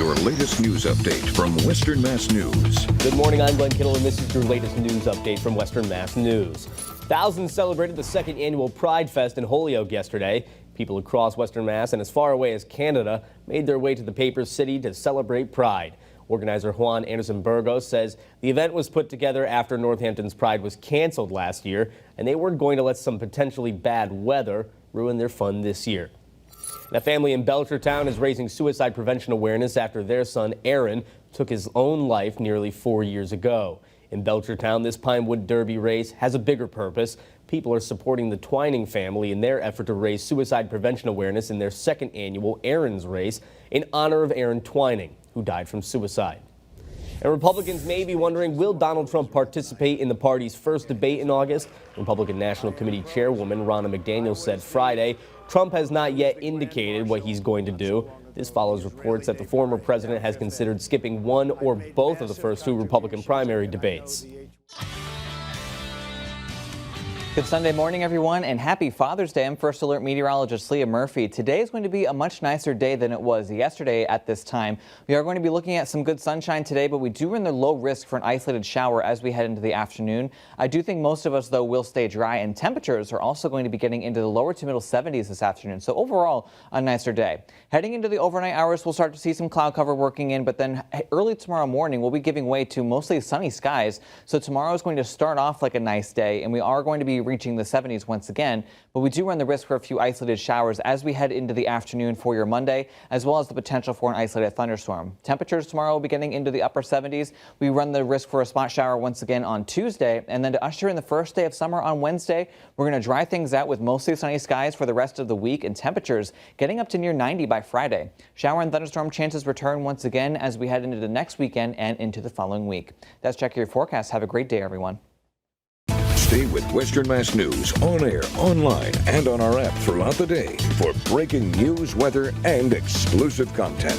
Your latest news update from Western Mass News. Good morning, I'm Glenn Kittle, and this is your latest news update from Western Mass News. Thousands celebrated the second annual Pride Fest in Holyoke yesterday. People across Western Mass and as far away as Canada made their way to the paper city to celebrate Pride. Organizer Juan Anderson Burgos says the event was put together after Northampton's Pride was canceled last year, and they weren't going to let some potentially bad weather ruin their fun this year. And a family in Belchertown is raising suicide prevention awareness after their son Aaron took his own life nearly 4 years ago. In Belchertown, this Pinewood Derby race has a bigger purpose. People are supporting the Twining family in their effort to raise suicide prevention awareness in their second annual Aaron's race in honor of Aaron Twining, who died from suicide. And Republicans may be wondering, will Donald Trump participate in the party's first debate in August? Republican National Committee Chairwoman Ronna McDaniel said Friday Trump has not yet indicated what he's going to do. This follows reports that the former president has considered skipping one or both of the first two Republican primary debates. Good Sunday morning, everyone, and happy Father's Day. I'm First Alert meteorologist Leah Murphy. Today is going to be a much nicer day than it was yesterday at this time. We are going to be looking at some good sunshine today, but we do run the low risk for an isolated shower as we head into the afternoon. I do think most of us, though, will stay dry, and temperatures are also going to be getting into the lower to middle 70s this afternoon. So overall, a nicer day. Heading into the overnight hours, we'll start to see some cloud cover working in, but then early tomorrow morning, we'll be giving way to mostly sunny skies. So tomorrow is going to start off like a nice day, and we are going to be reaching the 70s once again, but we do run the risk for a few isolated showers as we head into the afternoon for your Monday, as well as the potential for an isolated thunderstorm. Temperatures tomorrow will be getting into the upper 70s. We run the risk for a spot shower once again on Tuesday, and then to usher in the first day of summer on Wednesday, we're going to dry things out with mostly sunny skies for the rest of the week and temperatures getting up to near 90 by Friday. Shower and thunderstorm chances return once again as we head into the next weekend and into the following week. That's Check Your Forecast. Have a great day, everyone. Stay with Western Mass News on air, online, and on our app throughout the day for breaking news, weather, and exclusive content.